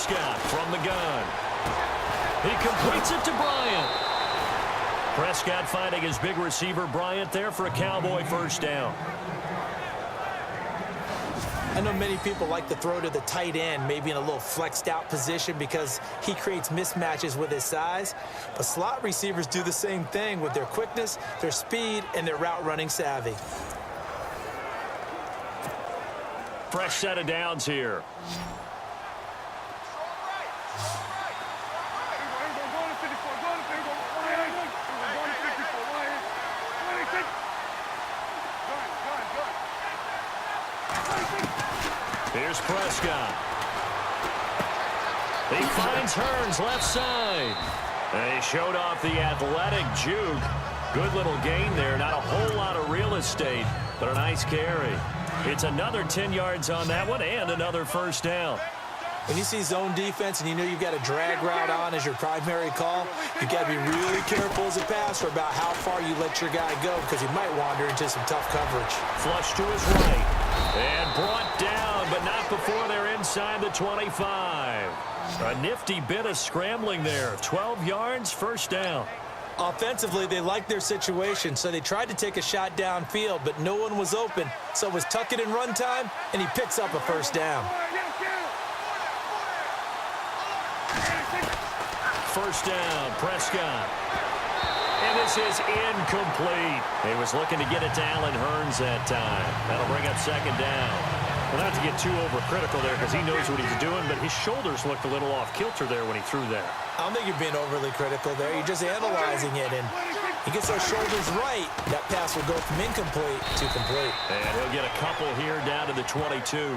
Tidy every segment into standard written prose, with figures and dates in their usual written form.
Prescott from the gun. He completes it to Bryant. Prescott finding his big receiver Bryant there for a Cowboy first down. I know many people like to throw to the tight end, maybe in a little flexed out position because he creates mismatches with his size. But slot receivers do the same thing with their quickness, their speed, and their route running savvy. Fresh set of downs here. Here's Prescott. He finds Hearns left side. And he showed off the athletic juke. Good little gain there. Not a whole lot of real estate, but a nice carry. It's another 10 yards on that one and another first down. When you see zone defense and you know you've got a drag route on as your primary call, you've got to be really careful as a passer about how far you let your guy go because you might wander into some tough coverage. Flush to his right. And brought down, but not before they're inside the 25. A nifty bit of scrambling there. 12 yards, first down. Offensively, they liked their situation, so they tried to take a shot downfield, but no one was open. So it was tuck it in run time, and he picks up a first down. First down, Prescott. And this is incomplete. He was looking to get it to Allen Hearns that time. That'll bring up second down. Well, not to get too overcritical there because he knows what he's doing, but his shoulders looked a little off kilter there when he threw that. I don't think you're being overly critical there. You're just analyzing it, and he gets those shoulders right. That pass will go from incomplete to complete. And he'll get a couple here down to the 22.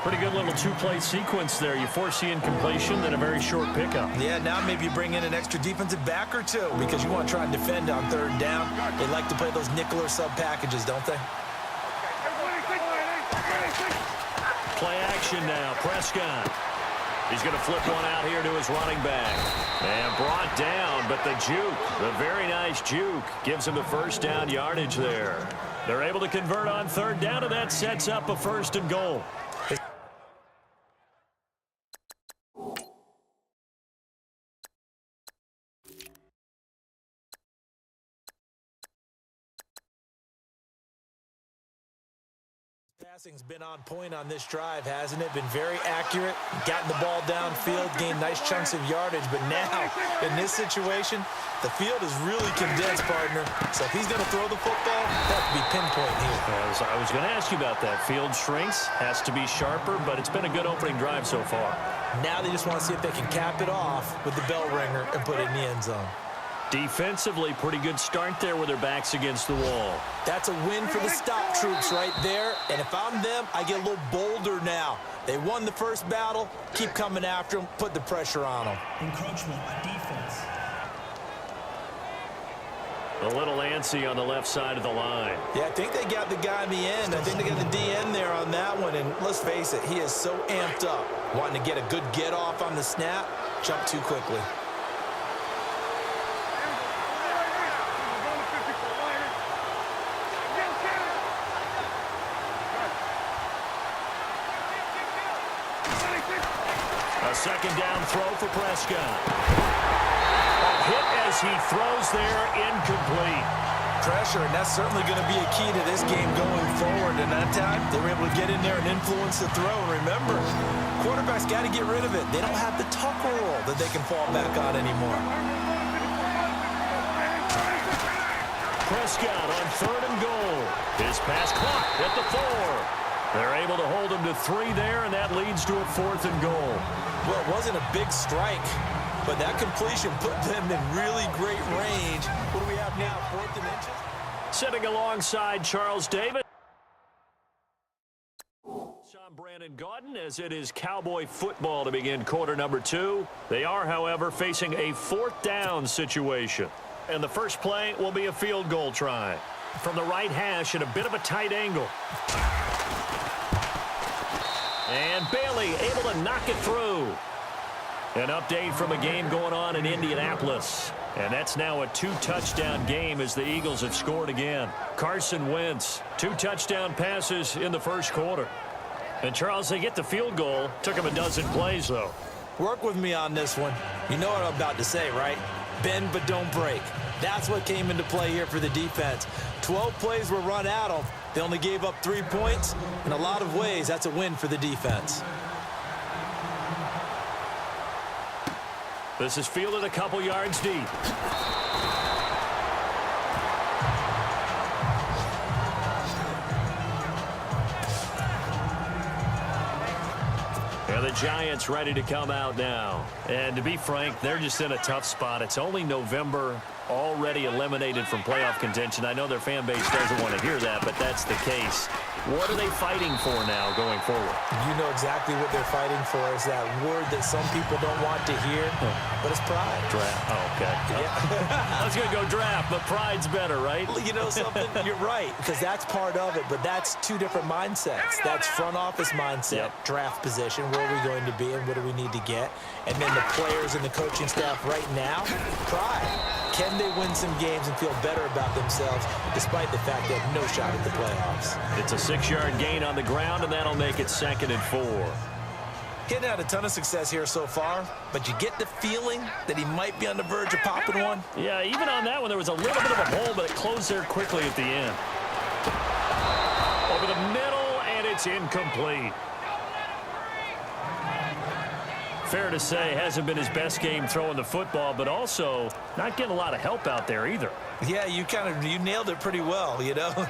Pretty good little two-play sequence there. You force the incompletion, then a very short pickup. Yeah, now maybe you bring in an extra defensive back or two because you want to try and defend on third down. They like to play those nickel or sub packages, don't they? Play action now. Prescott. He's going to flip one out here to his running back. And brought down, but the juke, the very nice juke, gives him the first down yardage there. They're able to convert on third down, and that sets up a first and goal. Passing's been on point on this drive, hasn't it? Been very accurate, gotten the ball downfield, gained nice chunks of yardage, but now, in this situation, the field is really condensed, partner. So if he's going to throw the football, that would be pinpoint here. I was going to ask you about that. Field shrinks, has to be sharper, but it's been a good opening drive so far. Now they just want to see if they can cap it off with the bell ringer and put it in the end zone. Defensively, pretty good start there with their backs against the wall. That's a win for the stop troops right there. And if I'm them, I get a little bolder now. They won the first battle. Keep coming after them. Put the pressure on them. Encroachment on defense. A little antsy on the left side of the line. Yeah, I think they got the guy in the end. I think they got the DN there on that one. And let's face it, he is so amped up. Wanting to get a good get off on the snap. Jump too quickly. A second down throw for Prescott. A hit as he throws there, incomplete. Pressure, and that's certainly going to be a key to this game going forward. And that time, they were able to get in there and influence the throw. And remember, quarterbacks got to get rid of it. They don't have the tucker roll that they can fall back on anymore. Prescott on third and goal. His pass caught at the 4. They're able to hold him to 3 there, and that leads to a 4th and goal. Well, it wasn't a big strike, but that completion put them in really great range. What do we have now, 4th and inches? Sitting alongside Charles Davis. I'm Brandon Gaudin as it is Cowboy football to begin quarter number 2. They are, however, facing a 4th down situation. And the first play will be a field goal try. From the right hash at a bit of a tight angle. And Bailey able to knock it through. An update from a game going on in Indianapolis. And that's now a 2-touchdown game as the Eagles have scored again. Carson Wentz, 2 touchdown passes in the first quarter. And, Charles, they get the field goal. Took him a dozen plays, though. Work with me on this one. You know what I'm about to say, right? Bend but don't break. That's what came into play here for the defense. 12 plays were run at them. They only gave up 3 points. In a lot of ways, that's a win for the defense. This is fielded a couple yards deep. And the Giants ready to come out now. And to be frank, they're just in a tough spot. It's only November, already eliminated from playoff contention. I know their fan base doesn't want to hear that, but that's the case. What are they fighting for now going forward? You know exactly what they're fighting for. Is that word that some people don't want to hear, but it's pride. Draft. Oh, okay. Yeah. I was going to go draft, but pride's better, right? You know something? You're right, because that's part of it, but that's two different mindsets. That's front office mindset, draft position, where are we going to be and what do we need to get? And then the players and the coaching staff right now, pride. Can they win some games and feel better about themselves despite the fact they have no shot at the playoffs? It's a 6-yard gain on the ground, and that'll make it 2nd and 4. Getting had a ton of success here so far, but you get the feeling that he might be on the verge of popping one. Yeah, even on that one, there was a little bit of a hole, but it closed there quickly at the end. Over the middle, and it's incomplete. Fair to say, hasn't been his best game throwing the football, but also not getting a lot of help out there either. Yeah, you nailed it pretty well, you know.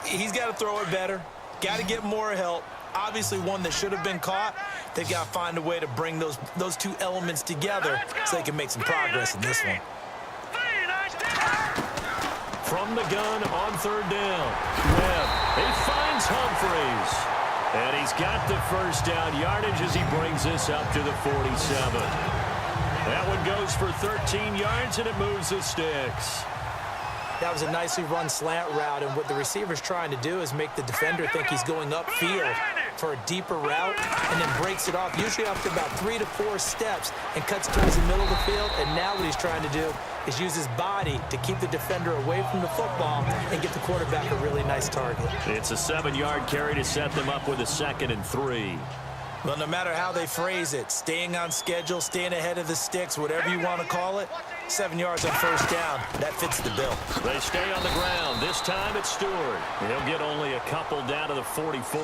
He's got to throw it better, got to get more help. Obviously one that should have been caught. They've got to find a way to bring those two elements together so they can make some progress in this one. From the gun on 3rd down. Webb, he finds Humphreys. And he's got the first down yardage as he brings this up to the 47. That one goes for 13 yards, and it moves the sticks. That was a nicely run slant route, and what the receiver's trying to do is make the defender think he's going upfield for a deeper route and then breaks it off, usually after about 3 to 4 steps, and cuts towards the middle of the field. And now what he's trying to do is use his body to keep the defender away from the football and get the quarterback a really nice target. It's a 7-yard carry to set them up with a 2nd and 3. Well, no matter how they phrase it, staying on schedule, staying ahead of the sticks, whatever you want to call it, 7 yards on 1st down, that fits the bill. They stay on the ground. This time it's Stewart. He'll get only a couple down to the 44.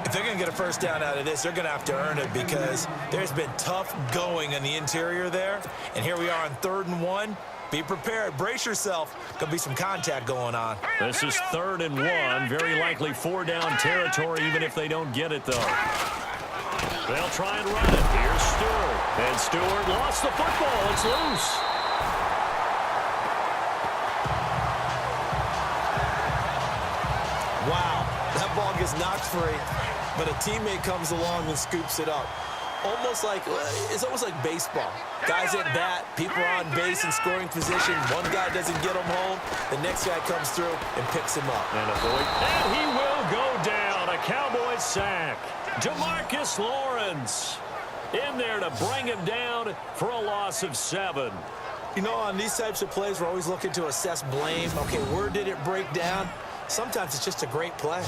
If they're going to get a 1st down out of this, they're going to have to earn it because there's been tough going in the interior there. And here we are on 3rd and 1. Be prepared. Brace yourself. Going to be some contact going on. This is 3rd and 1. Very likely 4-down territory, even if they don't get it, though. They'll try and run it. Here's Stewart. And Stewart lost the football. It's loose. Wow. That ball gets knocked free, but a teammate comes along and scoops it up. It's almost like baseball. Guys at bat, people are on base in scoring position. One guy doesn't get him home. The next guy comes through and picks him up. And he will go down. A Cowboy sack. Demarcus Lawrence in there to bring him down for a loss of 7. You know, on these types of plays, we're always looking to assess blame. Okay, where did it break down? Sometimes it's just a great play.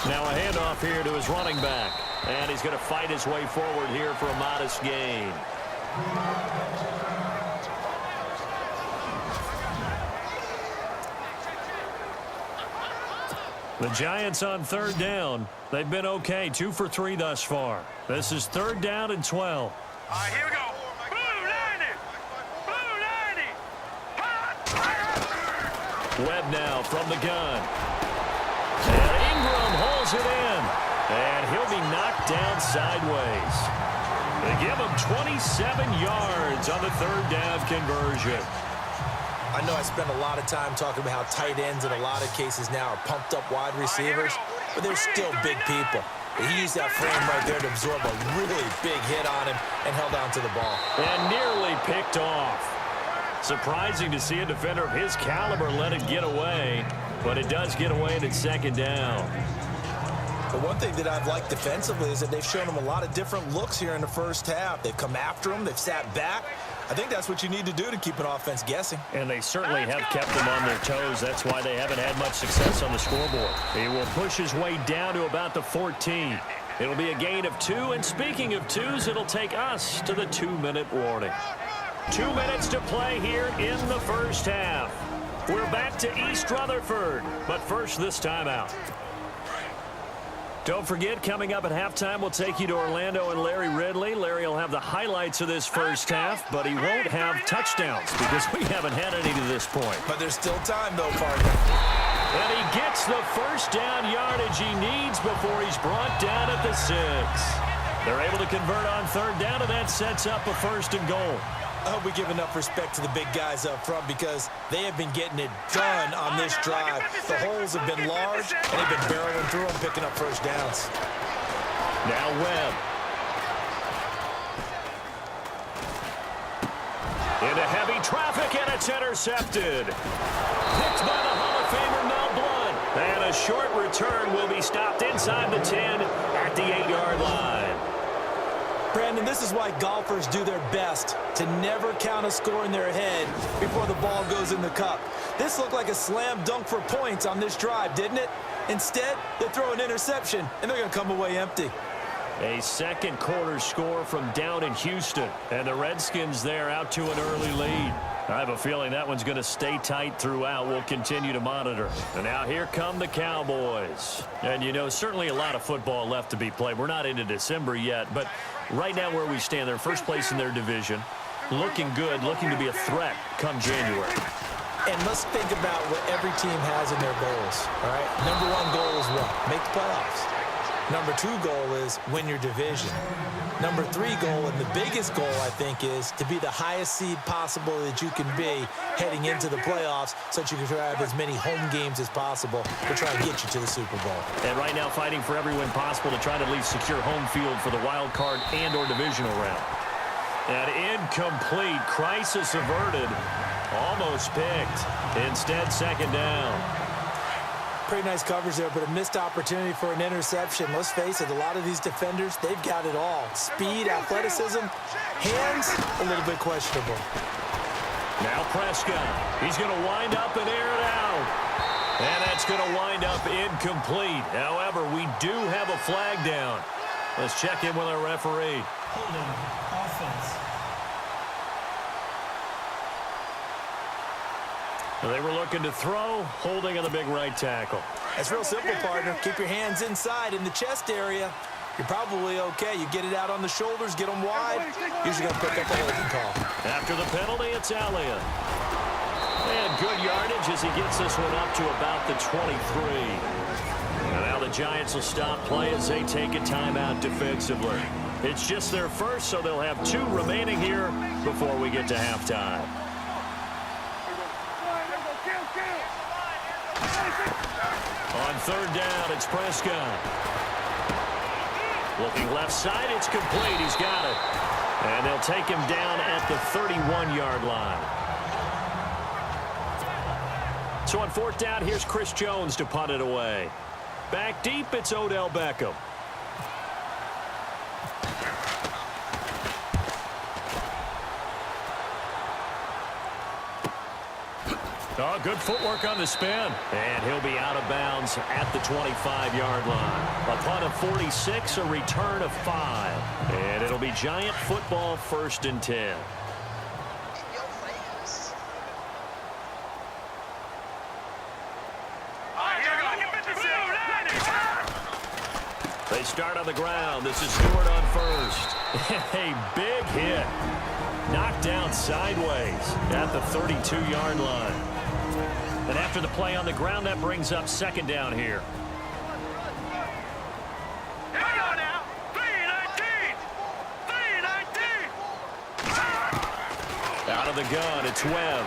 Now a handoff here to his running back. And he's going to fight his way forward here for a modest gain. The Giants on 3rd down. They've been okay. 2 for 3 thus far. This is 3rd down and 12. All right, here we go. Blue 90. Webb now from the gun. And Ingram holds it in. And he'll be knocked down sideways. They give him 27 yards on the 3rd down conversion. I know I spend a lot of time talking about how tight ends in a lot of cases now are pumped up wide receivers, but they're still big people. He used that frame right there to absorb a really big hit on him and held on to the ball. And nearly picked off. Surprising to see a defender of his caliber let it get away, but it does get away and it's second down. But one thing that I've liked defensively is that they've shown him a lot of different looks here in the first half. They've come after him. They've sat back. I think that's what you need to do to keep an offense guessing. And they certainly have kept them on their toes. That's why they haven't had much success on the scoreboard. He will push his way down to about the 14. It'll be a gain of 2. And speaking of 2s, it'll take us to the 2-minute warning. 2 minutes to play here in the first half. We're back to East Rutherford, but first this timeout. Don't forget, coming up at halftime, we'll take you to Orlando and Larry Ridley. Larry will have the highlights of this first half, but he won't have touchdowns because we haven't had any to this point. But there's still time, though, partner. And he gets the first down yardage he needs before he's brought down at the 6. They're able to convert on third down, and that sets up a first and goal. I hope we give enough respect to the big guys up front because they have been getting it done on this drive. The holes have been large, and they've been barreling through them, picking up first downs. Now Webb. Into heavy traffic, and it's intercepted. Picked by the Hall of Famer Mel Blount. And a short return will be stopped inside the 10 at the 8-yard line. Brandon, this is why golfers do their best to never count a score in their head before the ball goes in the cup. This looked like a slam dunk for points on this drive, didn't it? Instead, they throw an interception, and they're going to come away empty. A second quarter score from down in Houston, and the Redskins there out to an early lead. I have a feeling that one's going to stay tight throughout. We'll continue to monitor. And now here come the Cowboys. And, you know, certainly a lot of football left to be played. We're not into December yet, but right now where we stand, they're first place in their division. Looking good, looking to be a threat come January. And let's think about what every team has in their goals, all right? Number 1 goal is what? Make the playoffs. Number 2 goal is win your division. Number 3 goal, and the biggest goal, I think, is to be the highest seed possible that you can be heading into the playoffs so that you can have as many home games as possible to try and get you to the Super Bowl. And right now fighting for every win possible to try to at least secure home field for the wild card and or divisional round. And incomplete. Crisis averted. Almost picked. Instead, second down. Pretty nice coverage there, but a missed opportunity for an interception. Let's face it, a lot of these defenders, they've got it all. Speed, athleticism, hands, a little bit questionable. Now Prescott. He's going to wind up and air it out. And that's going to wind up incomplete. However, we do have a flag down. Let's check in with our referee. Holding offense. They were looking to throw, holding on the big right tackle. It's real simple, partner. Keep your hands inside in the chest area. You're probably okay. You get it out on the shoulders, get them wide. Usually going to pick up a holding call. After the penalty, it's Elliott. And good yardage as he gets this one up to about the 23. And now the Giants will stop play as they take a timeout defensively. It's just their first, so they'll have 2 remaining here before we get to halftime. On third down, it's Prescott. Looking left side, it's complete. He's got it. And they'll take him down at the 31-yard line. So on fourth down, here's Chris Jones to punt it away. Back deep, it's Odell Beckham. Oh, good footwork on the spin. And he'll be out of bounds at the 25-yard line. A punt of 46, a return of 5. And it'll be Giant football 1st and 10. They start on the ground. This is Stewart on first. A big hit. Knocked down sideways at the 32-yard line. And after the play on the ground, that brings up second down here. Hang on now. 3-19. 3-19. Out of the gun, it's Webb.